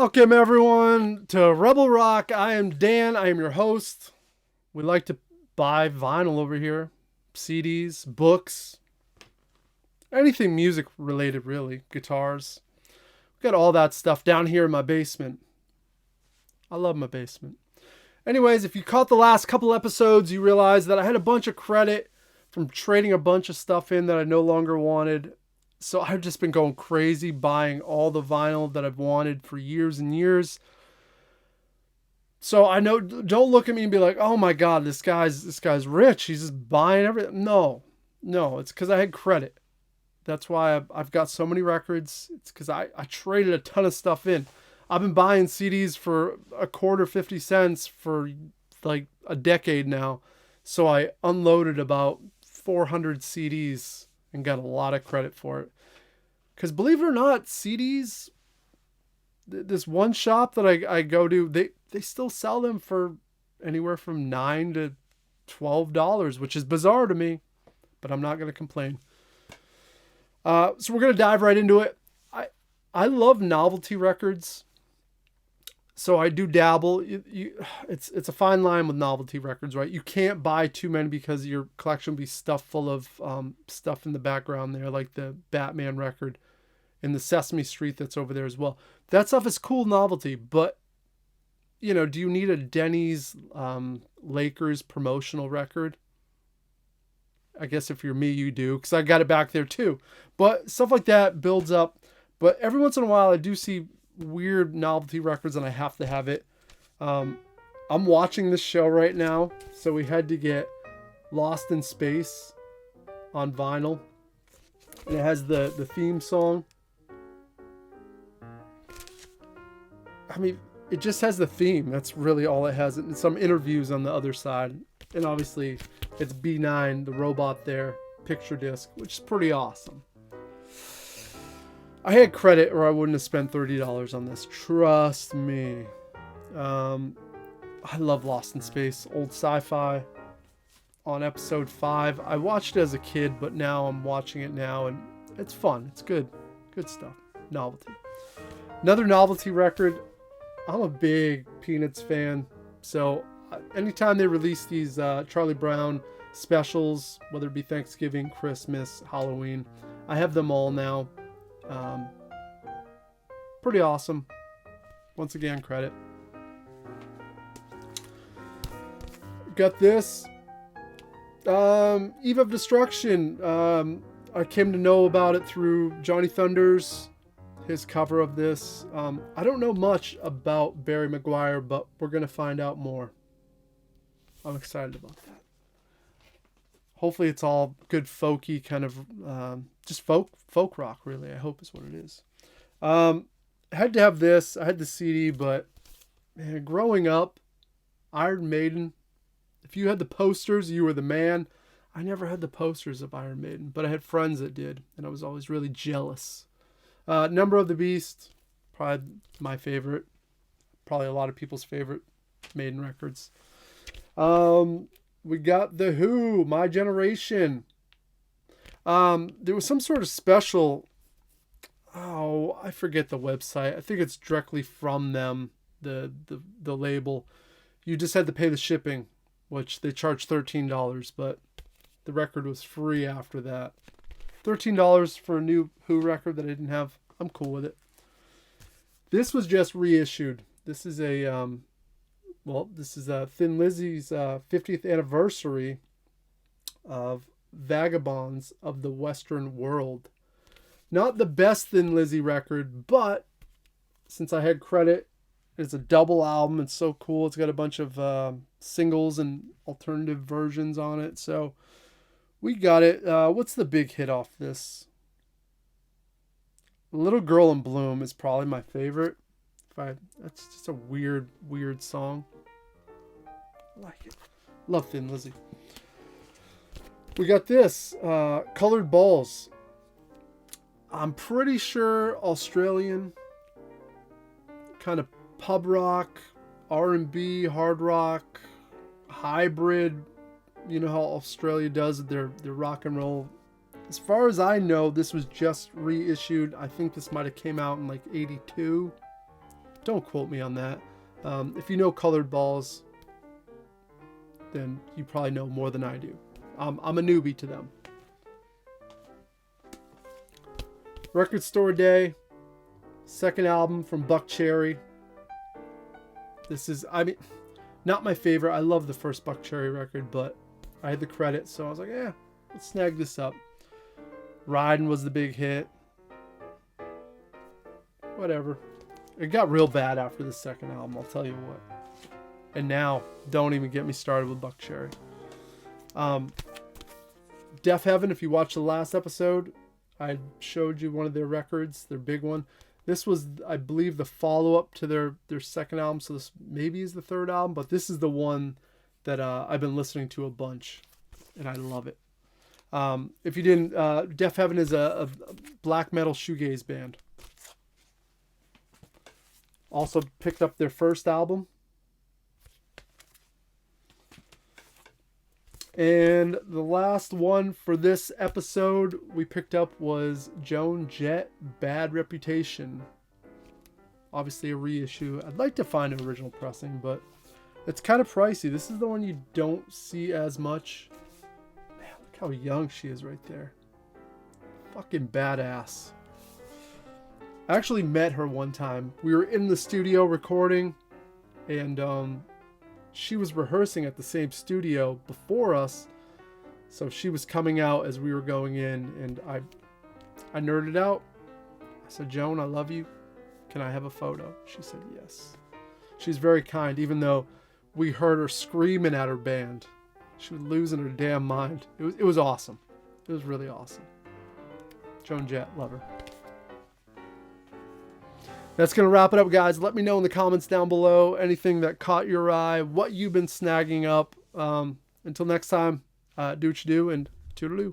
Welcome everyone to Rebel Rock. I am Dan. I am your host. We like to buy vinyl over here, CDs, books, anything music related really, guitars. We got all that stuff down here in my basement. I love my basement. Anyways, if you caught the last couple episodes, you realize that I had a bunch of credit from trading a bunch of stuff in that I no longer wanted. So I've just been going crazy buying all the vinyl that I've wanted for years and years. So I know, don't look at me and be like, "Oh my God, this guy's rich. He's just buying everything." No, it's because I had credit. That's why I've got so many records. It's because I traded a ton of stuff in. I've been buying CDs for a quarter, 50 cents for like a decade now. So I unloaded about 400 CDs and got a lot of credit for it. Because believe it or not, CDs, this one shop that I go to, they still sell them for anywhere from $9 to $12, which is bizarre to me, but I'm not going to complain. So we're going to dive right into it. I love novelty records. So I do dabble. It's a fine line with novelty records, right? You can't buy too many because your collection will be stuffed full of stuff in the background there, like the Batman record and the Sesame Street that's over there as well. That stuff is cool novelty, but do you need a Denny's Lakers promotional record? I guess if you're me, you do, because I got it back there too. But stuff like that builds up. But every once in a while, I do see weird novelty records and I have to have it. I'm watching this show right now, so we had to get Lost in Space on vinyl, and it has the theme song. I mean, it just has the theme. That's really all it has, and some interviews on the other side. And obviously it's B9, the robot there, picture disc, which is pretty awesome. I had credit or I wouldn't have spent $30 on this. Trust me. I love Lost in Space, old sci-fi. On episode 5, I watched it as a kid, but now I'm watching it now and it's fun. It's good. Good stuff. Novelty. Another novelty record. I'm a big Peanuts fan. So anytime they release these Charlie Brown specials, whether it be Thanksgiving, Christmas, Halloween, I have them all now. Pretty awesome. Once again, credit. Got this. Eve of Destruction. I came to know about it through Johnny Thunders, his cover of this. I don't know much about Barry Maguire, but we're going to find out more. I'm excited about that. Hopefully it's all good folky kind of just folk rock, really. I hope is what it is. I had to have this. I had the CD, but man, growing up, Iron Maiden, if you had the posters, you were the man. I never had the posters of Iron Maiden, but I had friends that did, and I was always really jealous. Number of the Beast, probably my favorite. Probably a lot of people's favorite Maiden records. We got The Who, My Generation. There was some sort of special. Oh, I forget the website. I think it's directly from them, the label. You just had to pay the shipping, which they charged $13, but the record was free after that. $13 for a new Who record that I didn't have. I'm cool with it. This was just reissued. This is Thin Lizzy's 50th anniversary of Vagabonds of the Western World. Not the best Thin Lizzy record, but since I had credit, it's a double album. It's so cool. It's got a bunch of singles and alternative versions on it. So we got it. What's the big hit off this? Little Girl in Bloom is probably my favorite. That's just a weird song. I like it. Love Thin Lizzy. We got this. Colored Balls. I'm pretty sure Australian. Kind of pub rock, R&B, hard rock, hybrid. You know how Australia does their rock and roll. As far as I know, this was just reissued. I think this might have came out in like 82. Don't quote me on that. If you know Colored Balls, then you probably know more than I do. I'm a newbie to them. Record Store Day, second album from Buckcherry. This is, I mean, not my favorite. I love the first Buckcherry record, but I had the credit, so I was like, yeah, let's snag this up. Riding was the big hit. Whatever. It got real bad after the second album, I'll tell you what. And now, don't even get me started with Buckcherry. Deafheaven, if you watched the last episode, I showed you one of their records, their big one. This was, I believe, the follow-up to their second album, so this maybe is the third album, but this is the one that I've been listening to a bunch, and I love it. If you didn't, Deafheaven is a black metal shoegaze band. Also picked up their first album. And the last one for this episode we picked up was Joan Jett, Bad Reputation. Obviously a reissue. I'd like to find an original pressing, but it's kind of pricey. This is the one you don't see as much. Man, look how young she is right there. Fucking badass. I actually met her one time. We were in the studio recording, and she was rehearsing at the same studio before us, so she was coming out as we were going in, and I nerded out. I said, Joan, I love you. Can I have a photo? She said yes. She's very kind, even though we heard her screaming at her band. She was losing her damn mind. It was awesome. It was really awesome. Joan Jett, love her. That's going to wrap it up, guys. Let me know in the comments down below anything that caught your eye, what you've been snagging up. Until next time, do what you do, and toodaloo.